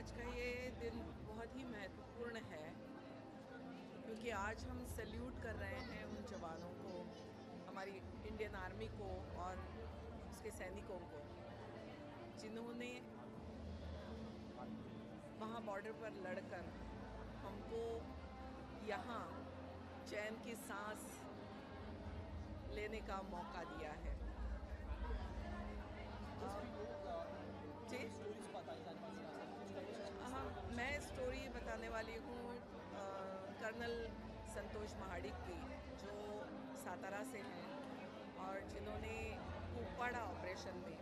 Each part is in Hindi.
आज का ये दिन बहुत ही महत्वपूर्ण है क्योंकि आज हम सैल्यूट कर रहे हैं उन जवानों को, हमारी इंडियन आर्मी को और उसके सैनिकों को, जिन्होंने वहाँ बॉर्डर पर लड़कर हमको यहाँ चैन की सांस लेने का मौका दिया है। जी हाँ, मैं स्टोरी बताने वाली हूँ कर्नल संतोष महाडिक की, जो सातारा से हैं और जिन्होंने कुपवाड़ा ऑपरेशन में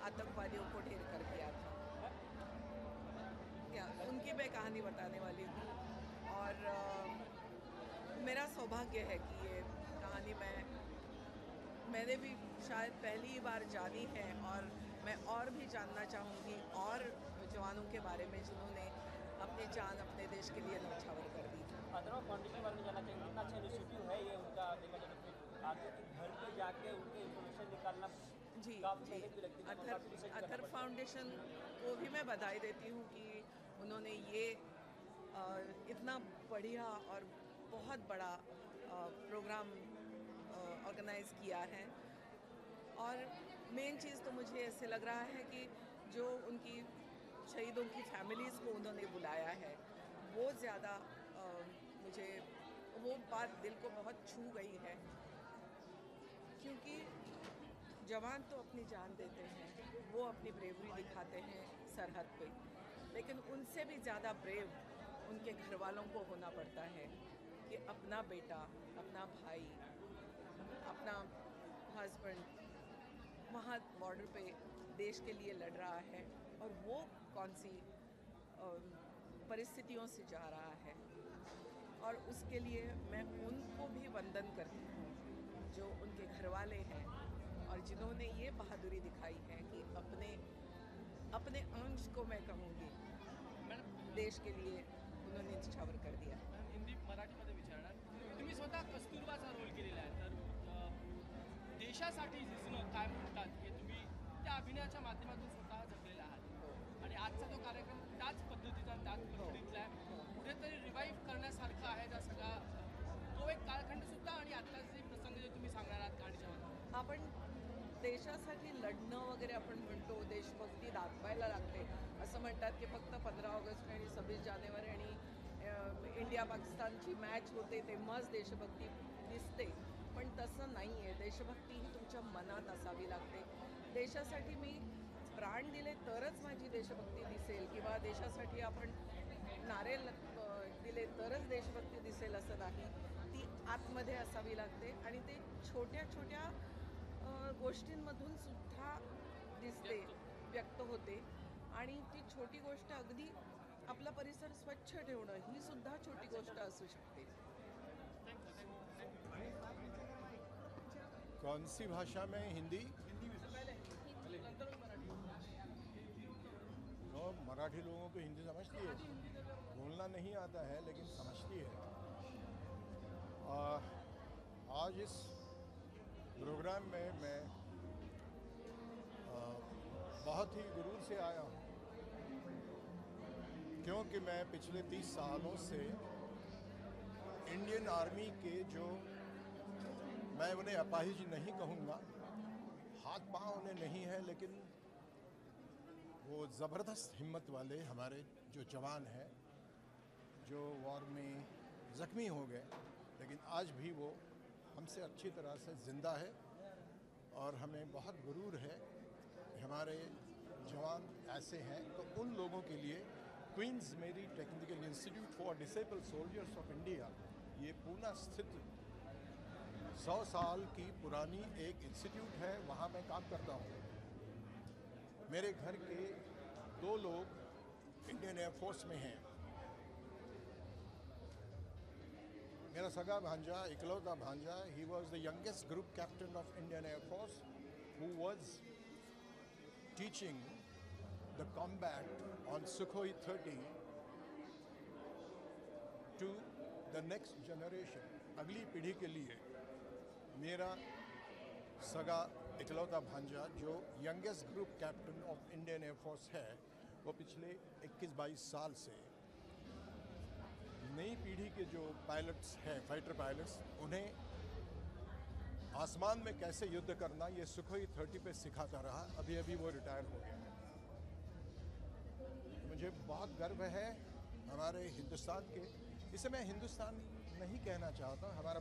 आतंकवादियों को ढेर कर दिया था। उनकी मैं कहानी बताने वाली हूँ और मेरा सौभाग्य है कि ये कहानी मैंने भी शायद पहली बार जानी है और मैं और भी जानना चाहूँगी और जवानों के बारे में जिन्होंने अपनी जान अपने देश के लिए न्यौछावर कर दी। अदरवा फाउंडेशन के बारे में जानना चाहिए, कितना अच्छा इनिशिएटिव है ये उनका। देखा जाए तो फिर आगे घर पे जाके उनके इन्फॉर्मेशन निकालना जी काफ़ी जी मेहनत भी लगती है। अथर फाउंडेशन को भी मैं बधाई देती हूँ कि उन्होंने ये इतना बढ़िया और बहुत बड़ा प्रोग्राम ऑर्गेनाइज़ किया है। और मेन चीज़ तो मुझे ऐसे लग रहा है कि जो उनकी शहीदों की फैमिलीज़ को उन्होंने बुलाया है, वो ज़्यादा मुझे वो बात दिल को बहुत छू गई है, क्योंकि जवान तो अपनी जान देते हैं, वो अपनी ब्रेवरी दिखाते हैं सरहद पे, लेकिन उनसे भी ज़्यादा ब्रेव उनके घर वालों को होना पड़ता है कि अपना बेटा, अपना भाई, अपना हस्बैंड वहाँ बॉर्डर पे देश के लिए लड़ रहा है और वो कौन सी परिस्थितियों से जा रहा है। और उसके लिए मैं उनको भी वंदन करती हूँ जो उनके घर वाले हैं और जिन्होंने ये बहादुरी दिखाई है कि अपने अंश को मैं कहूँगी देश के लिए उन्होंने न्यौछावर कर दिया। हिंदी मराठीमध्ये विचारणार, तुम्ही स्वतः कस्तुरबाचा रोल केलेला आहे, तर देशासाठी झिजणं काय म्हणतात हे तुम्ही त्या अभिनयाच्या माध्यमातून स्वतः जगलेला आहात आणि आजचा जो कार्यक्रम त्याच पद्धतीचा त्याच पद्धतीतला आहे, कुठेतरी रिवाईव्ह करण्यासारखा आहे त्या सगळा तो एक कालखंडसुद्धा आणि आत्ताचे प्रसंग जे तुम्ही सांगणार आहात कहाणीच्या माध्यमातून. आपण देशासाठी लढणं वगैरे आपण म्हणतो, देशभक्ती दाखवायला लागते असं म्हणतात की फक्त 15 ऑगस्ट आणि 26 जानेवारी आणि इंडिया पाकिस्तानची मॅच होते तेव्हाच देशभक्ती दिसते, पण तसं नाही आहे. देशभक्ती ही तुमच्या मनात असावी लागते. देशासाठी मी प्राण दिले तरच माझी देशभक्ती दिसेल किंवा देशासाठी आपण नारे दिले तरच देशभक्ती दिसेल असं नाही. ती आतमध्ये असावी लागते आणि ते छोट्या छोट्या गोष्टींमधून सुद्धा दिसते, व्यक्त होते. आणि ती छोटी गोष्ट अगदी आपला परिसर स्वच्छ ठेवणं ही सुद्धा छोटी गोष्ट असू शकते. कौन सी भाषा में? हिंदी? तो मराठी लोगों को हिंदी समझती है, बोलना नहीं आता है लेकिन समझती है। आज इस प्रोग्राम में मैं बहुत ही गुरूर से आया हूँ, क्योंकि मैं पिछले 30 सालों से इंडियन आर्मी के जो, मैं उन्हें अपाहिज नहीं कहूँगा, हाथ पाँव उन्हें नहीं है, लेकिन वो ज़बरदस्त हिम्मत वाले हमारे जो जवान हैं, जो वॉर में ज़ख्मी हो गए, लेकिन आज भी वो हमसे अच्छी तरह से ज़िंदा है। और हमें बहुत गुरूर है हमारे जवान ऐसे हैं। तो उन लोगों के लिए क्वींस मेरी technical institute for disabled soldiers of India, ये पूना स्थित 100 साल की पुरानी एक इंस्टीट्यूट है, वहाँ मैं काम करता हूँ। मेरे घर के 2 लोग इंडियन एयरफोर्स में हैं। मेरा सगा भांजा, इकलौता भांजा, he was the youngest group captain of Indian air force who was teaching the combat on Sukhoi 30 to the next generation, अगली पीढ़ी के लिए। मेरा सगा इकलौता भांजा जो youngest group captain of Indian air force है, वो पिछले 21-22 साल से नई पीढ़ी के जो पायलट्स हैं, फाइटर पायलट्स, उन्हें आसमान में कैसे युद्ध करना ये सुखोई 30 पे सिखाता रहा। अभी अभी वो रिटायर हो गया है। मुझे बहुत गर्व है हमारे हिंदुस्तान के, इसे मैं हिंदुस्तान नहीं कहना चाहता, हमारे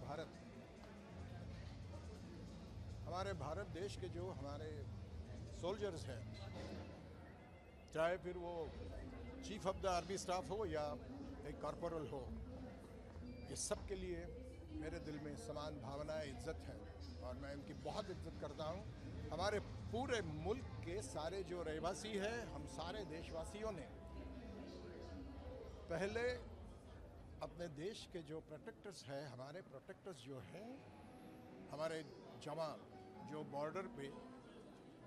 भारत देश के जो हमारे सोल्जर्स हैं, चाहे फिर वो chief of the army staff हो या एक कॉर्पोरल हो, ये सब के लिए मेरे दिल में समान भावनाएं, इज्जत है और मैं इनकी बहुत इज्जत करता हूँ। हमारे पूरे मुल्क के सारे जो रहवासी हैं, हम सारे देशवासियों ने पहले अपने देश के जो प्रोटेक्टर्स हैं, हमारे प्रोटेक्टर्स जो हैं, हमारे जवान जो बॉर्डर पे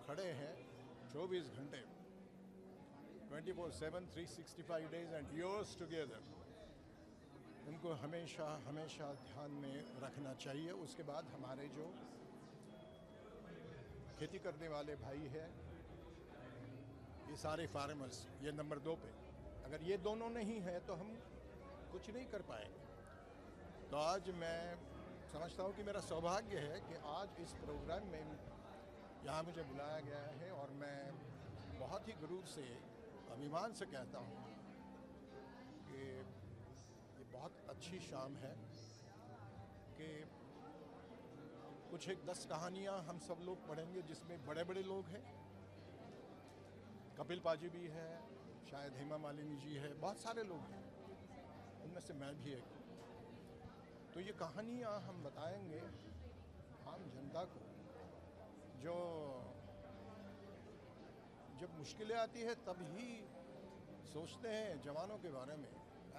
खड़े हैं 24 घंटे 24/7 365 डेज एंड years टुगेदर, उनको हमेशा हमेशा ध्यान में रखना चाहिए। उसके बाद हमारे जो खेती करने वाले भाई हैं, ये सारे फार्मर्स, ये नंबर 2 पे, अगर ये दोनों नहीं हैं तो हम कुछ नहीं कर पाएंगे। तो आज मैं समझता हूँ कि मेरा सौभाग्य है कि आज इस प्रोग्राम में यहाँ मुझे बुलाया गया है और मैं बहुत ही गुरूर से, अभिमान से कहता हूँ कि ये बहुत अच्छी शाम है कि कुछ एक 10 कहानियाँ हम सब लोग पढ़ेंगे जिसमें बड़े बड़े लोग हैं, कपिल पाजी भी है, शायद हेमा मालिनी जी है, बहुत सारे लोग हैं, उनमें से मैं भी एक। तो ये कहानियाँ हम बताएंगे आम जनता को, जो जब मुश्किलें आती है तब ही सोचते हैं जवानों के बारे में।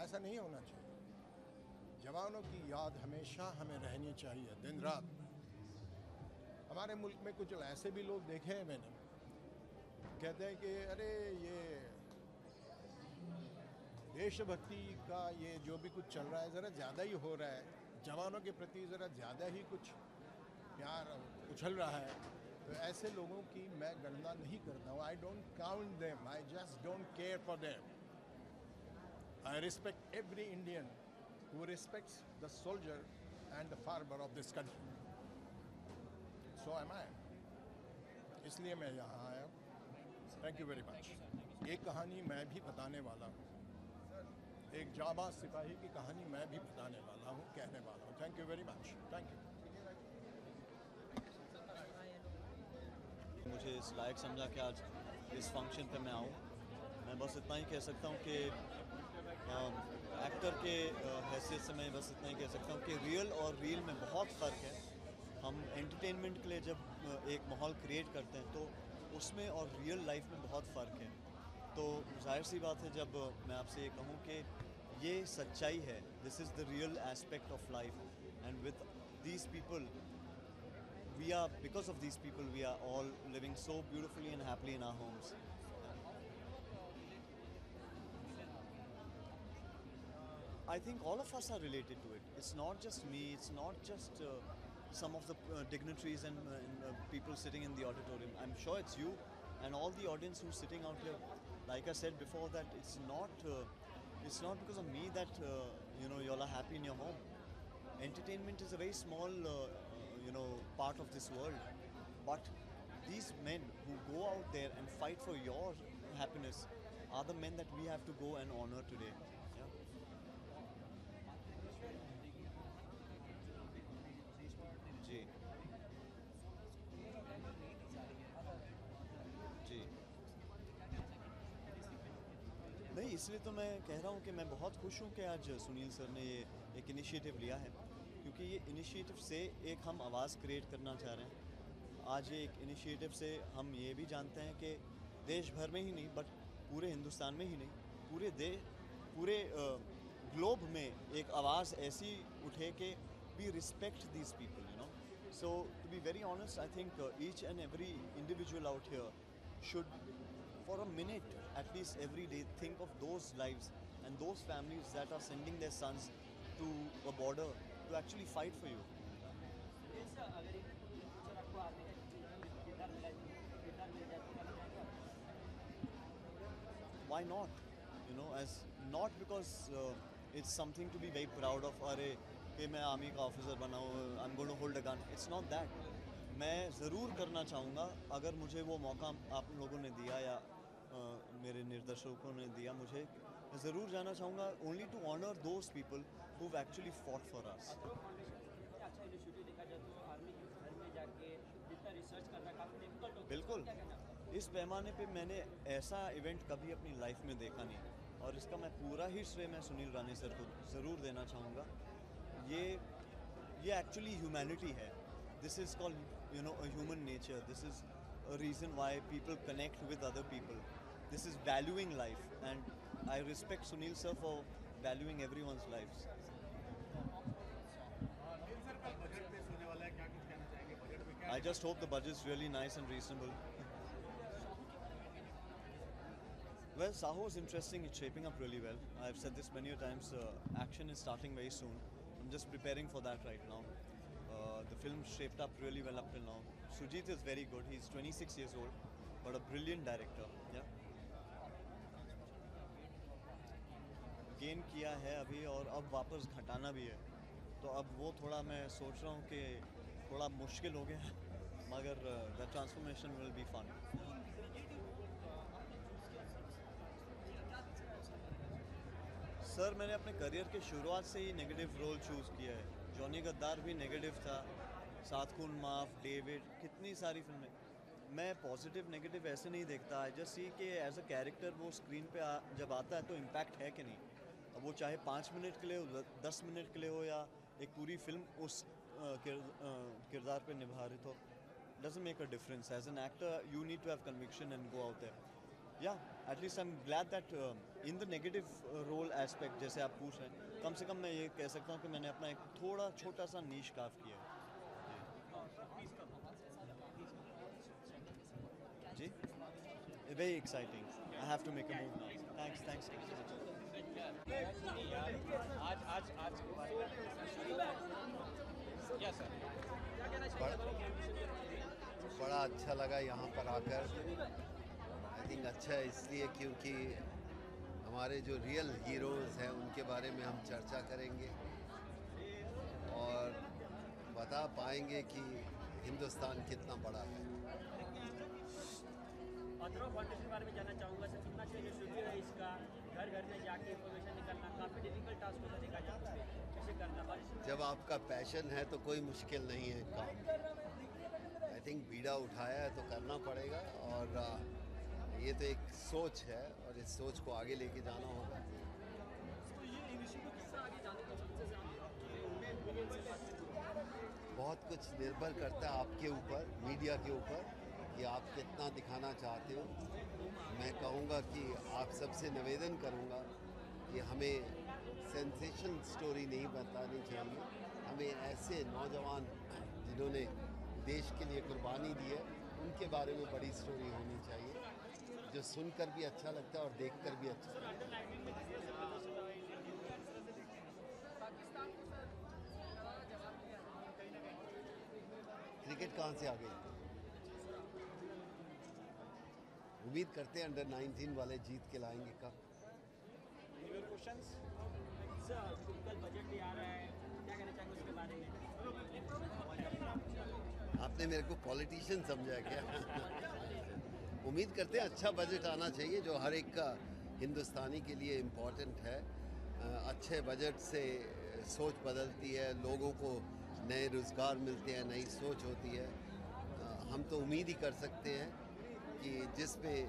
ऐसा नहीं होना चाहिए। जवानों की याद हमेशा हमें रहनी चाहिए, दिन रात। हमारे मुल्क में कुछ ऐसे भी लोग देखे हैं मैंने, कहते हैं कि अरे ये देशभक्ति का ये जो भी कुछ चल रहा है ज़रा ज़्यादा ही हो रहा है, जवानों के प्रति ज़रा ज़्यादा ही कुछ प्यार उछल रहा है। तो ऐसे लोगों की मैं गणना नहीं करता हूँ। I don't count them, I just don't care for them. I respect every Indian who respects the soldier and the farmer of this country. So am I, इसलिए मैं यहाँ आया। Thank you very much. एक कहानी मैं भी बताने वाला हूँ, एक जाबाज सिपाही की कहानी मैं भी बताने वाला हूँ, कहने वाला हूँ। Thank you very much. Thank you. मुझे इस लायक समझा कि आज इस फंक्शन पे मैं आऊँ। मैं बस इतना ही कह सकता हूँ कि एक्टर के हैसियत से मैं बस इतना ही कह सकता हूँ कि रियल और रील में बहुत फ़र्क है। हम एंटरटेनमेंट के लिए जब एक माहौल क्रिएट करते हैं तो उसमें और रियल लाइफ में बहुत फ़र्क है। तो जाहिर सी बात है जब मैं आपसे ये कहूँ कि ये सच्चाई है, this is the real aspect of life, and with these people we are, because of these people, we are all living so beautifully and happily in our homes. I think all of us are related to it. It's not just me, it's not just some of the dignitaries and people sitting in the auditorium. I'm sure it's you and all the audience who's sitting out here. Like I said before, that it's not because of me that you all are happy in your home. Entertainment is a very small part of this world, but these men who go out there and fight for your happiness are the men that we have to go and honor today. Yeah? जी जी नहीं, इसलिए तो मैं कह रहा हूँ कि मैं बहुत खुश हूँ कि आज सुनील सर ने ये एक इनिशिएटिव लिया है, क्योंकि ये इनिशिएटिव से एक हम आवाज़ क्रिएट करना चाह रहे हैं। आज ये एक इनिशिएटिव से हम ये भी जानते हैं कि देश भर में ही नहीं, बट पूरे हिंदुस्तान में ही नहीं, पूरे ग्लोब में एक आवाज़ ऐसी उठे कि we respect these people, you know. So to be very honest, I think each and every individual out here should for a minute at least every day think of those lives and those families that are sending their sons to a border to actually fight for you. Why why not? You know, as not because it's something to be very proud of. अरे कि मैं आर्मी का ऑफिसर बना हूँ, I'm going to hold a gun. It's not that. मैं ज़रूर करना चाहूँगा अगर मुझे वो मौका आप लोगों ने दिया या मेरे निर्देशकों ने दिया मुझे, मैं ज़रूर जाना चाहूँगा only to honour those people who actually fought for us. अच्छा इनिशिएटिव देखा जाए तो आर्मी के घर में जाके जितना रिसर्च करना काफ़ी डिफिकल्ट होता है। बिल्कुल, क्या कहना आपका? इस पैमाने पे मैंने ऐसा इवेंट कभी अपनी लाइफ में देखा नहीं, और इसका मैं पूरा ही श्रेय मैं सुनील राणे सर को ज़रूर देना चाहूँगा। ये एक्चुअली ह्यूमैनिटी है। This is called you know a human nature. This is a reason why people connect with other people. This is valuing life, and I respect Sunil sir for valuing everyone's lives. I just hope the budget is really nice and reasonable. Well, Saho is interesting. It's shaping up really well. I've said this many times. Action is starting very soon. I'm just preparing for that right now. The film shaped up really well up till now. Sujit is very good. He's 26 years old, but a brilliant director. Yeah. Gain किया है अभी और अब वापस घटाना भी है, तो अब वो थोड़ा मैं सोच रहा हूँ कि थोड़ा मुश्किल हो गया, मगर the transformation will be fun. Sir मैंने अपने करियर के शुरुआत से ही नेगेटिव रोल चूज़ किया है। जॉनी गद्दार भी नेगेटिव था, सात खून माफ, डेविड, कितनी सारी फिल्में। मैं पॉजिटिव नेगेटिव ऐसे नहीं देखता। आई जस्ट सी कि एज अ कैरेक्टर वो स्क्रीन पे जब आता है तो इम्पैक्ट है कि नहीं। अब वो चाहे 5 मिनट के लिए हो, 10 मिनट के लिए हो, या एक पूरी फिल्म उस किरदार पे निभारित हो, doesn't make a difference. As an actor you need to have conviction and go out there. Yeah, at least I'm glad that in the negative role aspect, जैसे आप पूछ रहे हैं, कम से कम मैं ये कह सकता हूँ कि मैंने अपना एक थोड़ा छोटा सा नीश कार्व किया है। जी, very exciting. I have to make a move now. Thanks. आज क्या सर क्या कहना चाहिए? बड़ा अच्छा लगा यहाँ पर आकर। आई थिंक अच्छा है इसलिए क्योंकि हमारे जो रियल हीरोज़ हैं उनके बारे में हम चर्चा करेंगे और बता पाएंगे कि हिंदुस्तान कितना बड़ा है। अथर्व फाउंडेशन के बारे में जानना चाहूँगा सर, कितना अच्छा इनिशिएटिव है इसका? घर घर में जाके इन्फॉर्मेशन निकालना काफ़ी डिफिकल्ट टास्क होता देखा जाता है, कैसे करना? जब आपका पैशन है तो कोई मुश्किल नहीं है काम। आई थिंक बीड़ा उठाया है तो करना पड़ेगा, और ये तो एक सोच है और इस सोच को आगे लेके जाना होगा। बहुत कुछ निर्भर करता है आपके ऊपर, मीडिया के ऊपर, कि आप कितना दिखाना चाहते हो। मैं कहूँगा कि आप सबसे निवेदन करूँगा कि हमें सेंसेशन स्टोरी नहीं बतानी चाहिए। हमें ऐसे नौजवान जिन्होंने देश के लिए कुर्बानी दी है उनके बारे में बड़ी स्टोरी होनी चाहिए, जो सुनकर भी अच्छा लगता है और देखकर भी अच्छा लगता है। क्रिकेट कहाँ से आ गई? उम्मीद करते हैं अंडर 19 वाले जीत के लाएंगे कप। कल बजट भी आ रहा है, क्या कहना चाहेंगे उसके बारे में? आपने मेरे को पॉलिटिशियन समझा क्या? उम्मीद करते हैं अच्छा बजट आना चाहिए जो हर एक का हिंदुस्तानी के लिए इम्पोर्टेंट है। अच्छे बजट से सोच बदलती है, लोगों को नए रोज़गार मिलते हैं, नई सोच होती है। हम तो उम्मीद ही कर सकते हैं कि जिसमें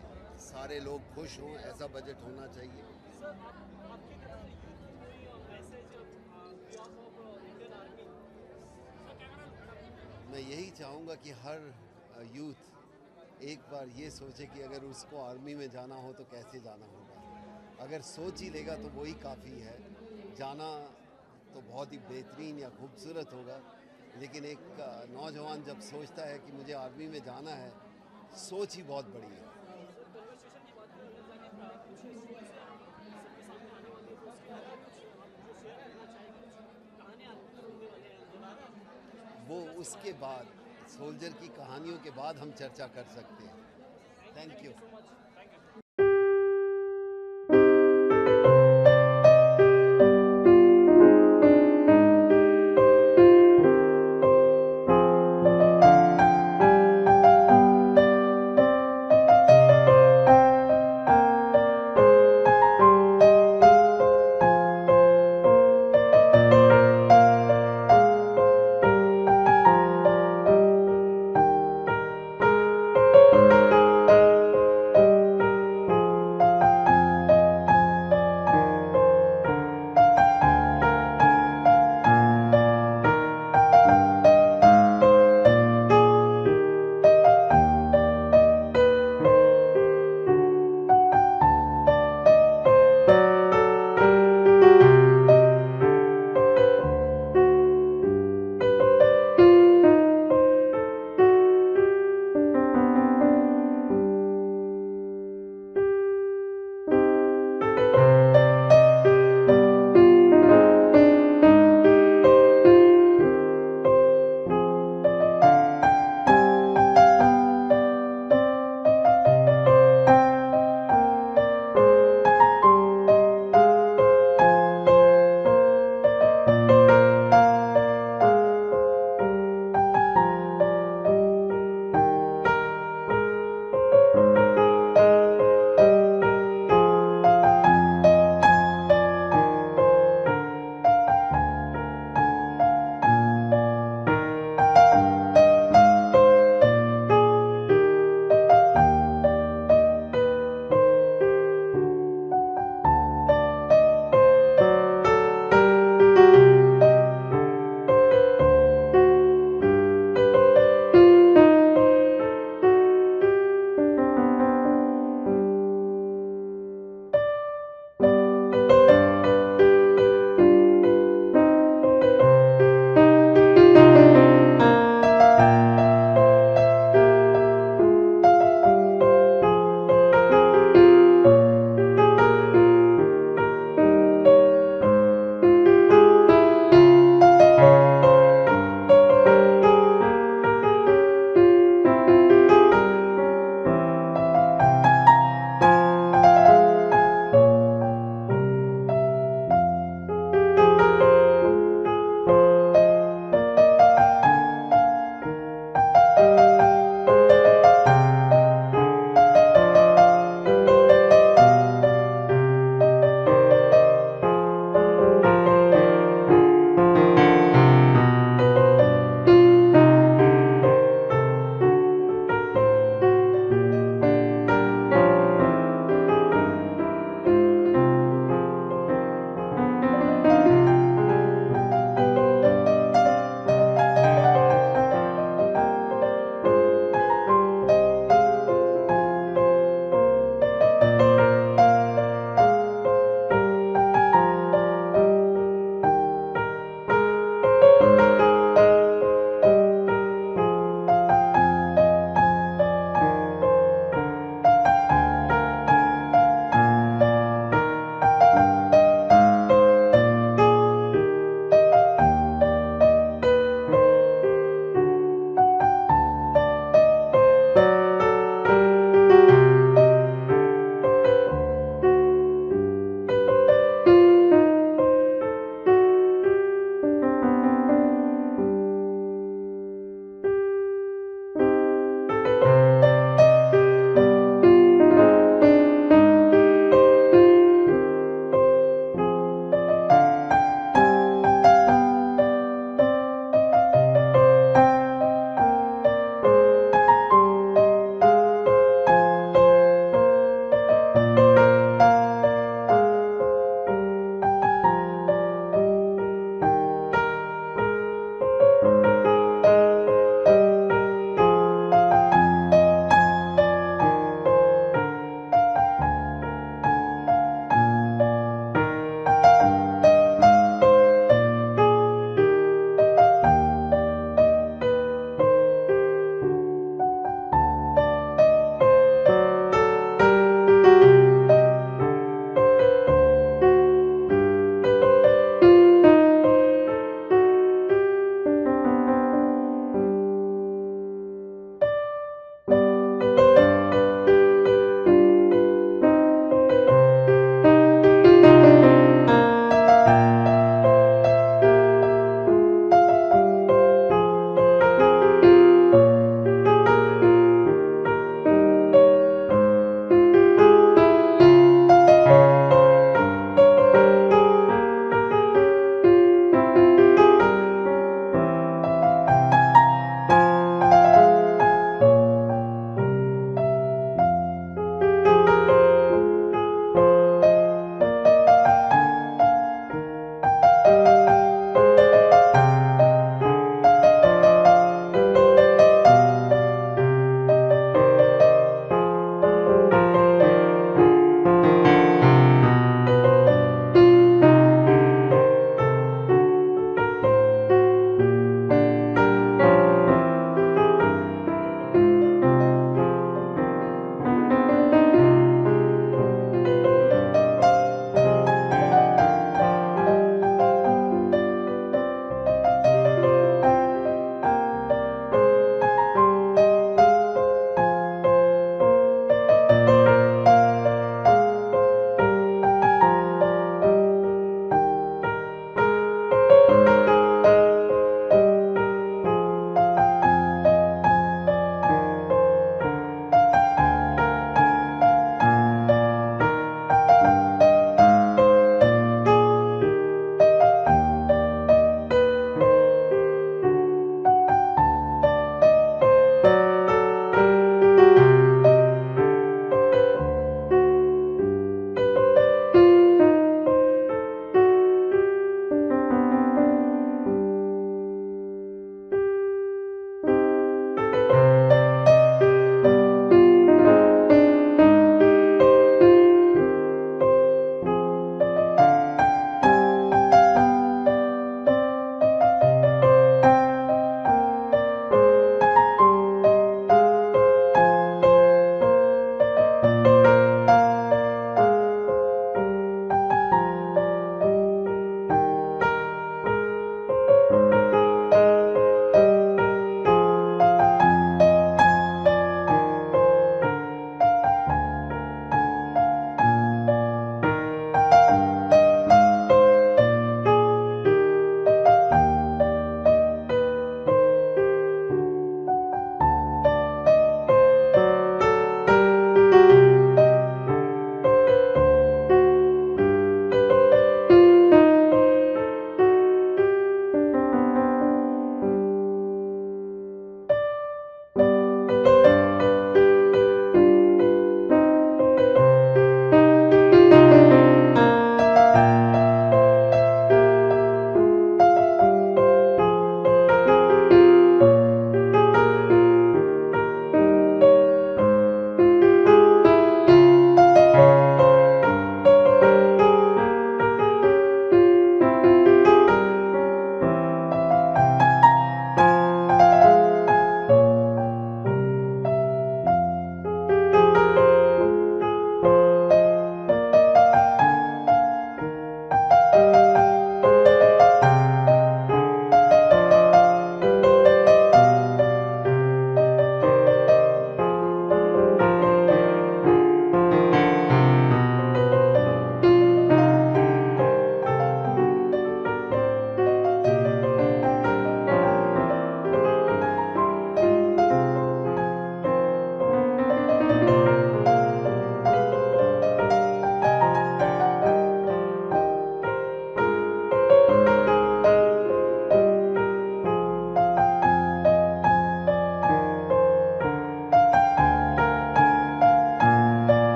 सारे लोग खुश हों, ऐसा बजट होना चाहिए। मैं यही चाहूँगा कि हर यूथ एक बार ये सोचे कि अगर उसको आर्मी में जाना हो तो कैसे जाना होगा। अगर सोच ही लेगा तो वही काफ़ी है। जाना तो बहुत ही बेहतरीन या खूबसूरत होगा, लेकिन एक नौजवान जब सोचता है कि मुझे आर्मी में जाना है, सोच ही बहुत बड़ी है। वो उसके बाद, सोल्जर की कहानियों के बाद हम चर्चा कर सकते हैं। Thank you.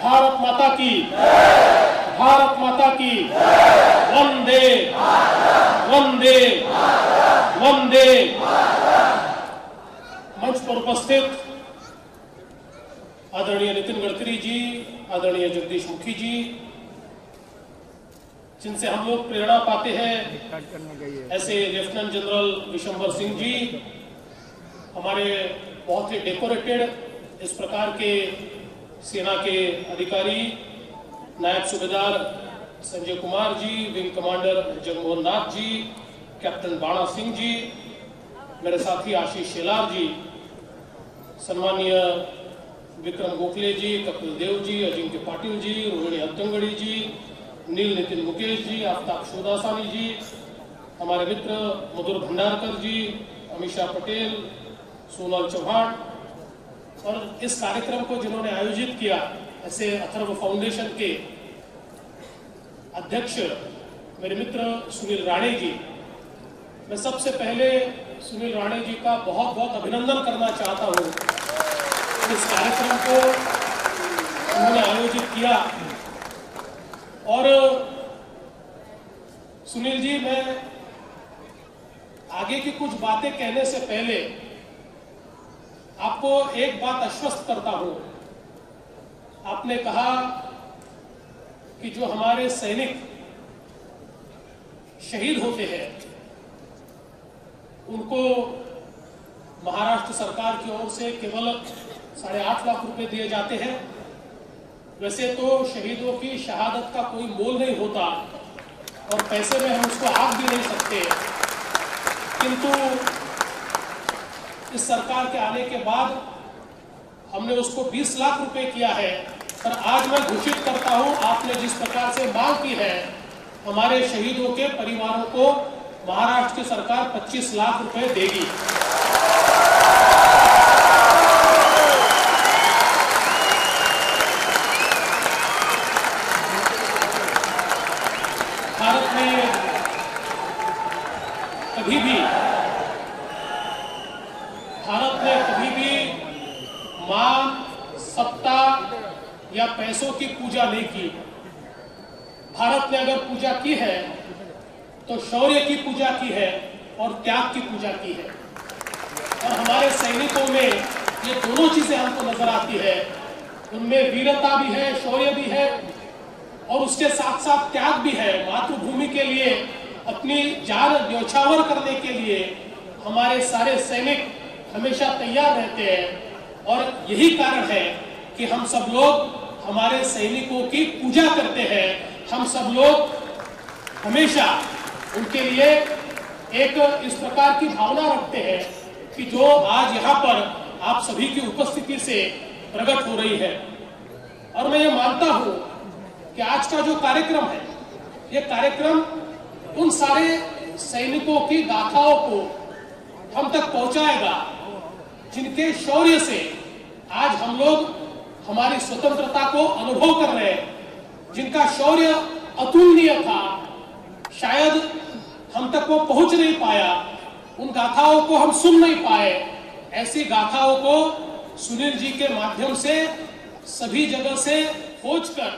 भारत माता की, भारत माता की, वंदे वंदे वंदे। मंच पर उपस्थित आदरणीय नितिन गडकरी जी, आदरणीय जगदीश मुखी जी, जिनसे हम लोग प्रेरणा पाते हैं, ऐसे लेफ्टिनेंट जनरल विशंबर सिंह जी, हमारे बहुत ही डेकोरेटेड इस प्रकार के सेना के अधिकारी, नायब सूबेदार Sanjay Kumar ji, wing commander Jagmohan Nath ji, captain बाणा सिंह जी, मेरे साथी आशीष शेलार जी, सम्मानीय विक्रम गोखले जी, कपिल देव जी, अजिंक्य पाटिल जी, रोहिणी हत्तंगड़ी जी, नील नितिन मुकेश जी, आफ्ताब शोदासानी जी, हमारे मित्र मधुर भंडारकर जी, अमीषा पटेल, सोनल चौहान, और इस कार्यक्रम को जिन्होंने आयोजित किया, ऐसे अथर्व फाउंडेशन के अध्यक्ष मेरे मित्र सुनील राणे जी। मैं सबसे पहले सुनील राणे जी का बहुत बहुत अभिनंदन करना चाहता हूँ। इस कार्यक्रम को उन्होंने आयोजित किया। और सुनील जी, मैं आगे की कुछ बातें कहने से पहले आपको एक बात आश्वस्त करता हूं। आपने कहा कि जो हमारे सैनिक शहीद होते हैं उनको महाराष्ट्र सरकार की ओर से केवल 8.5 लाख रुपए दिए जाते हैं। वैसे तो शहीदों की शहादत का कोई मोल नहीं होता और पैसे में हम उसको आंक भी नहीं सकते, किंतु इस सरकार के आने के बाद हमने उसको 20 लाख रुपए किया है। पर आज मैं घोषित करता हूं, आपने जिस प्रकार से मांग की है, हमारे शहीदों के परिवारों को महाराष्ट्र की सरकार 25 लाख रुपए देगी। भारत में कभी भी मान, सत्ता या पैसों की पूजा नहीं की। भारत ने अगर पूजा की है तो शौर्य की पूजा की है और त्याग की पूजा की है। और हमारे सैनिकों में ये दोनों चीजें हमको नजर आती है। उनमें वीरता भी है, शौर्य भी है और उसके साथ साथ त्याग भी है। मातृभूमि के लिए अपनी जान न्यौछावर करने के लिए हमारे सारे सैनिक हमेशा तैयार रहते हैं। और यही कारण है कि हम सब लोग हमारे सैनिकों की पूजा करते हैं। हम सब लोग हमेशा उनके लिए एक इस प्रकार की भावना रखते हैं कि जो आज यहाँ पर आप सभी की उपस्थिति से प्रकट हो रही है। और मैं ये मानता हूँ कि आज का जो कार्यक्रम है, ये कार्यक्रम उन सारे सैनिकों की गाथाओं को हम तक पहुंचाएगा जिनके शौर्य से आज हम लोग हमारी स्वतंत्रता को अनुभव कर रहे हैं, जिनका शौर्य अतुलनीय था। शायद हम तक वो पहुंच नहीं पाया, उन गाथाओं को हम सुन नहीं पाए। ऐसी गाथाओं को सुनील जी के माध्यम से सभी जगह से खोजकर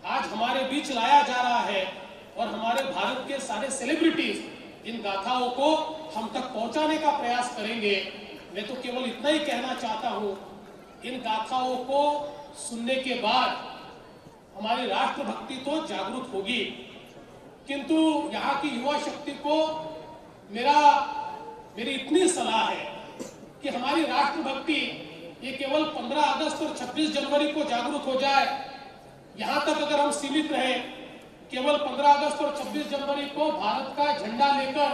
आज हमारे बीच लाया जा रहा है। और हमारे भारत के सारे सेलिब्रिटीज इन गाथाओं को हम तक पहुंचाने का प्रयास करेंगे। मैं तो केवल इतना ही कहना चाहता हूं, इन गाथाओं को सुनने के बाद हमारी राष्ट्रभक्ति तो जागरूक होगी, किंतु यहाँ की युवा शक्ति को मेरी इतनी सलाह है कि हमारी राष्ट्रभक्ति ये केवल 15 अगस्त और 26 जनवरी को जागरूक हो जाए, यहाँ तक अगर हम सीमित रहे, केवल 15 अगस्त और 26 जनवरी को भारत का झंडा लेकर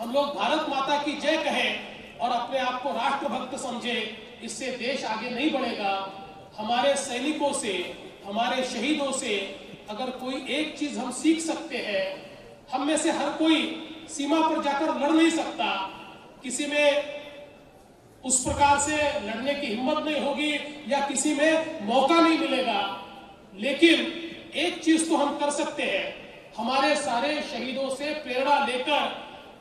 हम लोग भारत माता की जय कहें और अपने आप को राष्ट्रभक्त समझे, इससे देश आगे नहीं बढ़ेगा। हमारे सैनिकों से, हमारे शहीदों से अगर कोई एक चीज हम सीख सकते हैं, हम में से हर कोई सीमा पर जाकर लड़ नहीं सकता, किसी में उस प्रकार से लड़ने की हिम्मत नहीं होगी या किसी में मौका नहीं मिलेगा। लेकिन एक चीज तो हम कर सकते हैं, हमारे सारे शहीदों से प्रेरणा लेकर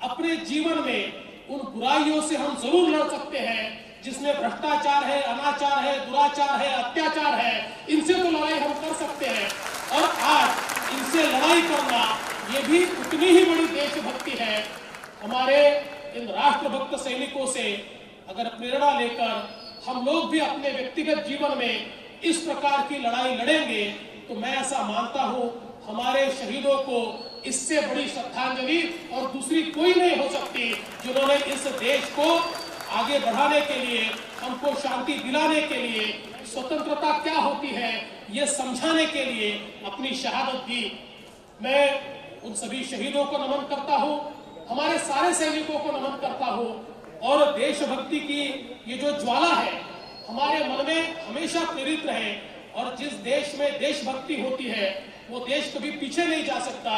अपने जीवन में उन बुराइयों से हम जरूर लड़ सकते हैं जिसमें भ्रष्टाचार है, अनाचार है, दुराचार है, अत्याचार है, इनसे तो लड़ाई हम कर सकते हैं। और आज इनसे लड़ाई करना ये भी उतनी ही बड़ी देशभक्ति है। हमारे इन राष्ट्रभक्त सैनिकों से अगर प्रेरणा लेकर हम लोग भी अपने व्यक्तिगत जीवन में इस प्रकार की लड़ाई लड़ेंगे तो मैं ऐसा मानता हूं हमारे शहीदों को इससे बड़ी श्रद्धांजलि और दूसरी कोई नहीं हो सकती, जिन्होंने इस देश को आगे बढ़ाने के लिए, हमको शांति दिलाने के लिए, स्वतंत्रता क्या होती है ये समझाने के लिए अपनी शहादत दी। मैं उन सभी शहीदों को नमन करता हूं, हमारे सारे सैनिकों को नमन करता हूं और देशभक्ति की ये जो ज्वाला है हमारे मन में हमेशा प्रेरित रहे। और जिस देश में देशभक्ति होती है वो देश कभी पीछे नहीं जा सकता।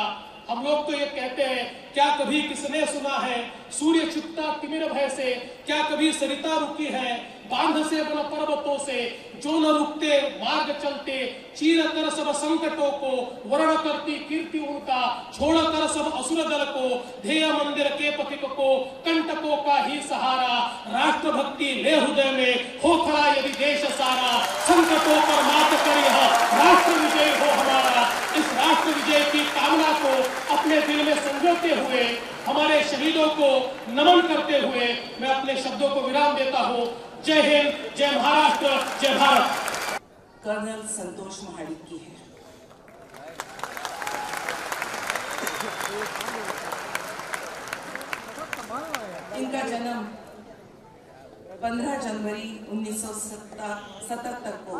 हम लोग तो ये कहते हैं, क्या कभी किसने सुना है सूर्य छिपता तिमिर भय से, क्या कभी सरिता रुकी है बांध से बन पर्वतों से, जो न रुकते मार्ग चलते चीर कर सब संकटों को, वर्ण करती कीर्ति उनका छोड़ कर सब असुर दल को, ध्येय मंदिर के पथिक को कंटकों का ही सहारा, राष्ट्रभक्ति ले हृदय में हो खड़ा यदि देश सारा, संकटों पर मात कर यह राष्ट्र विजय हो हमारा। इस राष्ट्र विजय की कामना को अपने दिल में संजोते हुए, हमारे शहीदों को नमन करते हुए मैं अपने शब्दों को विराम देता हूँ। जय हिंद, जय महाराष्ट्र, जय भारत। कर्नल संतोष महाडिक की है। इनका जन्म 15 जनवरी 1977 को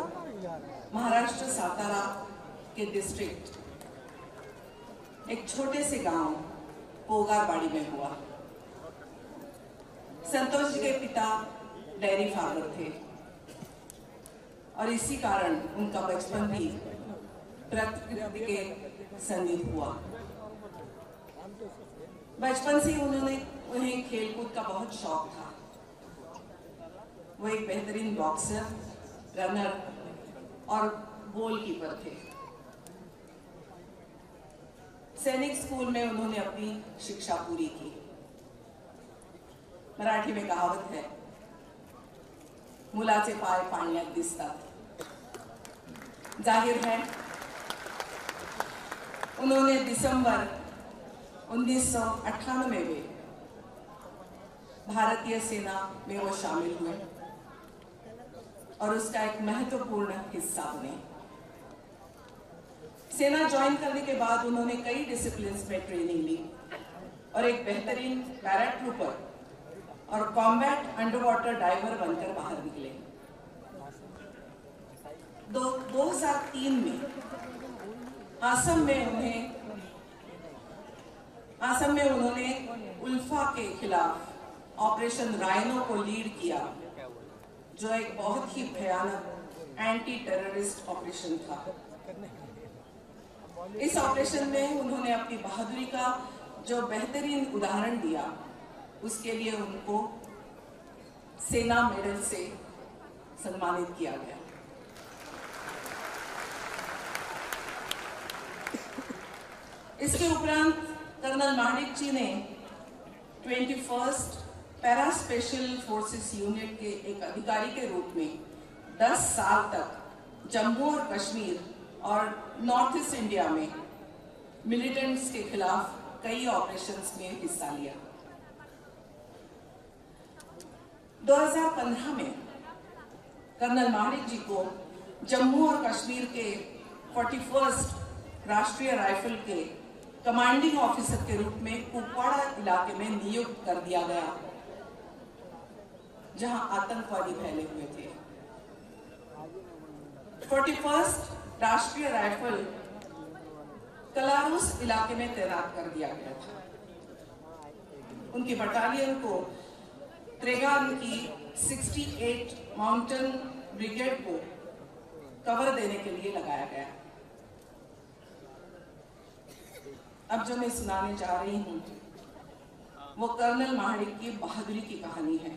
महाराष्ट्र सातारा के डिस्ट्रिक्ट एक छोटे से गांव पोगारवाड़ी में हुआ। संतोष जी के पिता डेयरी फार्मर थे और इसी कारण उनका बचपन भी प्रकृति के सन्निध हुआ। बचपन से उन्हें खेलकूद का बहुत शौक था। वो एक बेहतरीन बॉक्सर, रनर और गोलकीपर थे। सैनिक स्कूल में उन्होंने अपनी शिक्षा पूरी की। मराठी में कहावत है, मुलाचे पाय पाण्यात दिसतात। जाहिर है उन्होंने दिसंबर 1998 में भारतीय सेना में वो शामिल हुए और उसका एक महत्वपूर्ण हिस्सा बने। सेना ज्वाइन करने के बाद उन्होंने कई डिसिप्लिन्स में ट्रेनिंग ली और एक बेहतरीन पैराट्रूपर और कॉम्बैट अंडरवाटर डाइवर बनकर बाहर निकले। 2003 में आसम में उन्होंने उल्फा के खिलाफ ऑपरेशन राइनो को लीड किया, जो एक बहुत ही भयानक एंटी टेररिस्ट ऑपरेशन था। इस ऑपरेशन में उन्होंने अपनी बहादुरी का जो बेहतरीन उदाहरण दिया, उसके लिए उनको सेना मेडल से सम्मानित किया गया। इसके उपरांत कर्नल महाडिक जी ने 21st para special forces unit के एक अधिकारी के रूप में 10 साल तक जम्मू और कश्मीर और नॉर्थ ईस्ट इंडिया में मिलिटेंट्स के खिलाफ कई ऑपरेशंस में हिस्सा लिया। 2015 में कर्नल महाडिक जी को जम्मू और कश्मीर के 41st राष्ट्रीय राइफल के कमांडिंग ऑफिसर के रूप में कुपवाड़ा इलाके में नियुक्त कर दिया गया, जहां आतंकवादी फैले हुए थे। 41st राष्ट्रीय राइफल कलारूस इलाके में तैनात कर दिया गया था। उनकी बटालियन को त्रेगान की 68 माउंटेन ब्रिगेड को कवर देने के लिए लगाया गया। अब जो मैं सुनाने जा रही हूं वो कर्नल महाडिक की बहादुरी की कहानी है,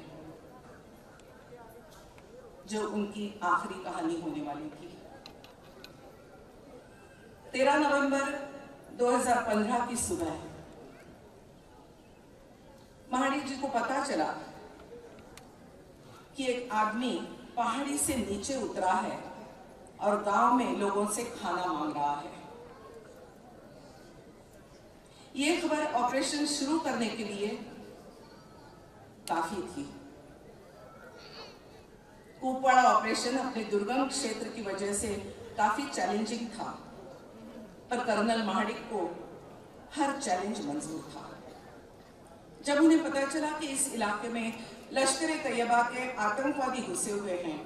जो उनकी आखिरी कहानी होने वाली थी। 13 नवंबर 2015 की सुबह महाडिक जी को पता चला कि एक आदमी पहाड़ी से नीचे उतरा है और गांव में लोगों से खाना मांग रहा है। ये खबर ऑपरेशन शुरू करने के लिए काफी थी। कुपवाड़ा ऑपरेशन अपने दुर्गम क्षेत्र की वजह से काफी चैलेंजिंग था, पर कर्नल महाडिक को हर चैलेंज मंजूर था। जब उन्हें पता चला कि इस इलाके में लश्कर-ए-तैयबा के आतंकवादी घुसे हुए हैं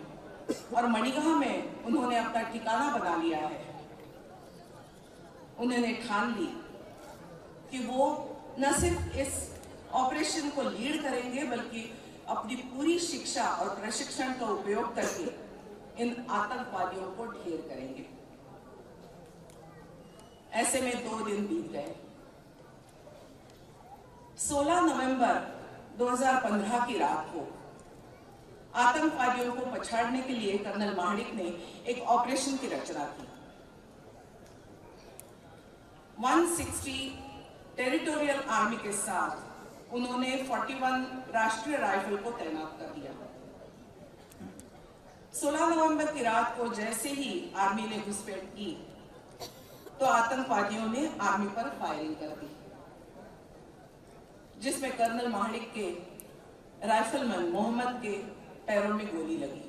और मणिगाह में उन्होंने अपना ठिकाना बना लिया है, उन्होंने ठान ली कि वो न सिर्फ इस ऑपरेशन को लीड करेंगे बल्कि अपनी पूरी शिक्षा और प्रशिक्षण का उपयोग करके इन आतंकवादियों को ढेर करेंगे। ऐसे में 2 दिन बीत गए। 16 नवंबर 2015 की रात को आतंकवादियों को पछाड़ने के लिए कर्नल महाडिक ने एक ऑपरेशन की रचना की। 160 टेरिटोरियल आर्मी के साथ उन्होंने 41 राष्ट्रीय राइफल को तैनात कर दिया। 16 नवंबर की रात को जैसे ही आर्मी ने घुसपैठ की तो आतंकवादियों ने आर्मी पर फायरिंग कर दी, जिसमें कर्नल महाडिक के राइफलमैन मोहम्मद के पैरों में गोली लगी।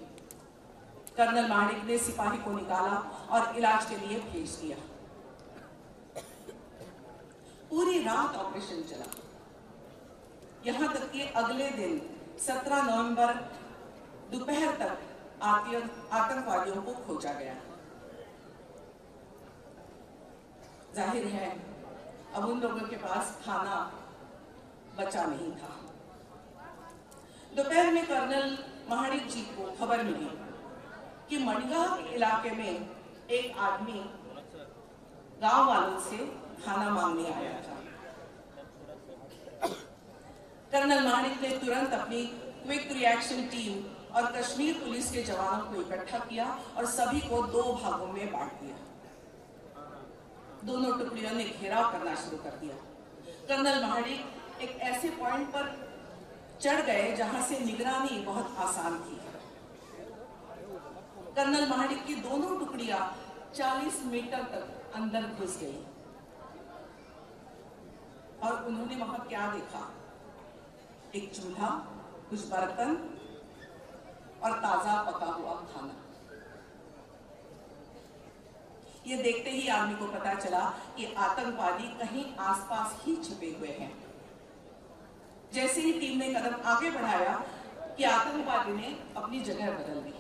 कर्नल महाडिक ने सिपाही को निकाला और इलाज के लिए भेज दिया। पूरी रात ऑपरेशन चला, यहां तक कि अगले दिन 17 नवंबर दोपहर तक आतंकवादियों को खोजा गया। जाहिर है अब उन लोगों के पास खाना बचा नहीं था। दोपहर में कर्नल महाडिक जी को खबर मिली कि मणिगाह इलाके में एक आदमी गांव वालों से खाना मांगने आया था। कर्नल महाडिक ने तुरंत अपनी क्विक रिएक्शन टीम और कश्मीर पुलिस के जवानों को इकट्ठा किया और सभी को 2 भागों में बांट दिया। दोनों टुकड़ियों ने घेराव करना शुरू कर दिया। कर्नल महाडिक एक ऐसे पॉइंट पर चढ़ गए जहां से निगरानी बहुत आसान थी। कर्नल महाडिक की दोनों टुकड़ियां 40 मीटर तक अंदर घुस गई और उन्होंने वहां क्या देखा? एक चूल्हा, कुछ बर्तन और ताजा पका हुआ खाना। ये देखते ही आर्मी को पता चला कि आतंकवादी कहीं आसपास ही छिपे हुए हैं। जैसे ही टीम ने कदम आगे बढ़ाया कि आतंकवादी ने अपनी जगह बदल दी।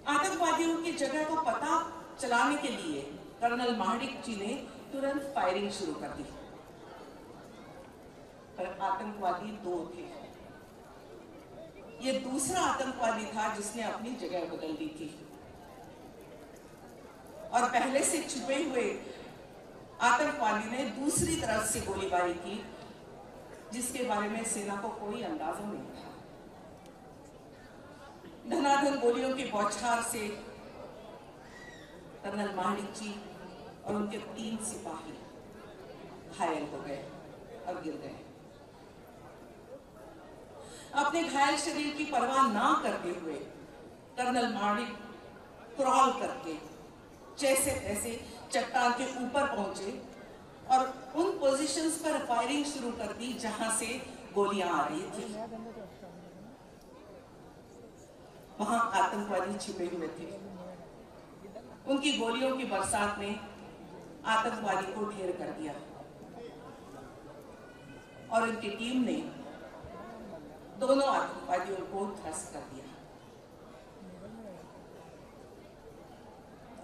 आतंकवादियों की जगह का पता चलाने के लिए कर्नल महाडिक जी ने तुरंत फायरिंग शुरू कर दी, पर आतंकवादी 2 थे। ये दूसरा आतंकवादी था जिसने अपनी जगह बदल दी थी और पहले से छुपे हुए आतंकवादी ने दूसरी तरफ से गोलीबारी की, जिसके बारे में सेना को कोई अंदाजा नहीं था। धनाधन गोलियों की बौछार से कर्नल महाडिक जी और उनके 3 सिपाही घायल हो गए और गिर गए। अपने घायल शरीर की परवाह ना करते हुए कर्नल महाडिक क्रॉल करके जैसे तैसे चट्टान के ऊपर पहुंचे और उन पोजीशंस पर फायरिंग शुरू कर दी जहां से गोलियां आ रही थी। वहां आतंकवादी छिपे हुए थे। उनकी गोलियों की बरसात ने आतंकवादी को ढेर कर दिया और उनकी टीम ने दोनों आतंकवादियों को ध्वस्त कर दिया।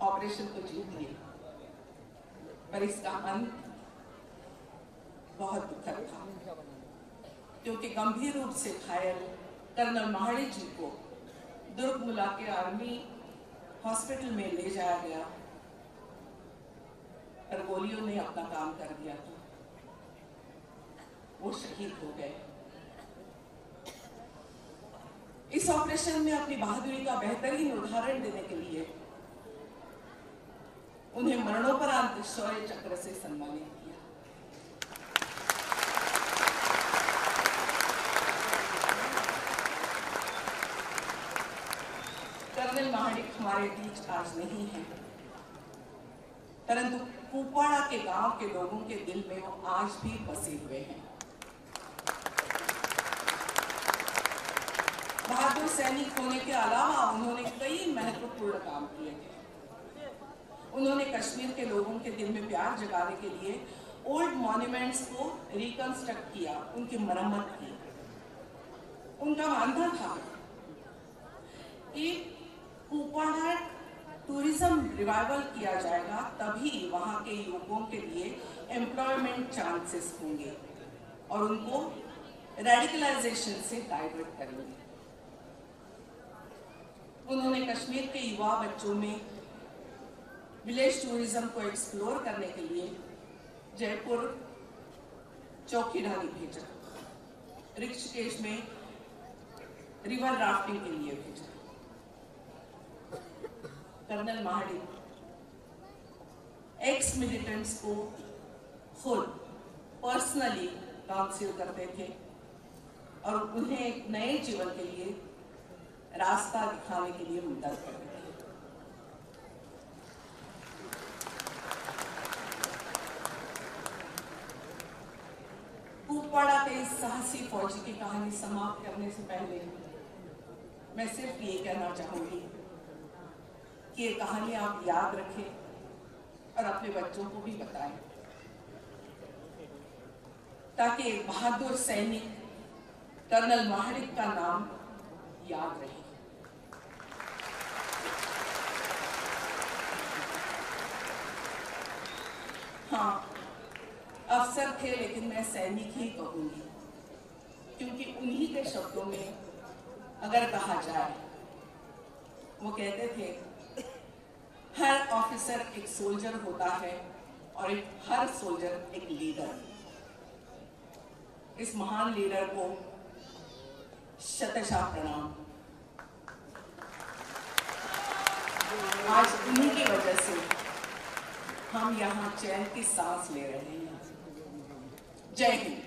ऑपरेशन को जीत लिए, पर इसका अंत बहुत दुखद था, क्योंकि गंभीर रूप से घायल कर्नल महाडिक जी को दुर्गमुला के आर्मी हॉस्पिटल में ले जाया गया, पर गोलियों ने अपना काम कर दिया था। वो शहीद हो गए। इस ऑपरेशन में अपनी बहादुरी का बेहतरीन उदाहरण देने के लिए उन्हें मरणोपरांत शौर्य चक्र से सम्मानित किया। महाडिक हमारे बीच आज नहीं है, परंतु कुपवाड़ा के गांव के लोगों के दिल में वो आज भी बसे हुए हैं। बहादुर सैनिक होने के अलावा उन्होंने कई महत्वपूर्ण काम किए थे। उन्होंने कश्मीर के लोगों के दिल में प्यार जगाने के लिए ओल्ड मॉन्यूमेंट्स को रिकंस्ट्रक्ट किया, उनकी मरम्मत की। उनका मानना था कि कुपवाड़ा टूरिज्म रिवाइवल किया जाएगा, तभी वहाँ के युवकों के लिए एम्प्लॉयमेंट चांसेस होंगे और उनको रेडिकलाइजेशन से डाइवर्ट करेंगे। उन्होंने कश्मीर के युवा बच्चों में विलेज टूरिज्म को एक्सप्लोर करने के लिए जयपुर चौकीडानी भेजा, ऋषिकेश में रिवर राफ्टिंग के लिए भेजा। कर्नल महाडिक एक्स मिलिटेंट्स को खुद पर्सनली काउंसिल करते थे और उन्हें एक नए जीवन के लिए रास्ता दिखाने के लिए मदद करते थे। कुपवाड़ा के इस साहसी फौजी की कहानी समाप्त करने से पहले मैं सिर्फ ये कहना चाहूंगी कि ये कहानी आप याद रखें और अपने बच्चों को भी बताएं, ताकि एक बहादुर सैनिक कर्नल महाडिक का नाम याद रहे। हाँ, अफसर थे लेकिन मैं सैनिक ही कहूंगी, क्योंकि उन्हीं के शब्दों में अगर कहा जाए, वो कहते थे हर ऑफिसर एक सोल्जर होता है और हर सोल्जर एक लीडर। इस महान लीडर को शतशः प्रणाम। आज उन्हीं की वजह से हम यहाँ चैन की सांस ले रहे हैं। जय हिंद।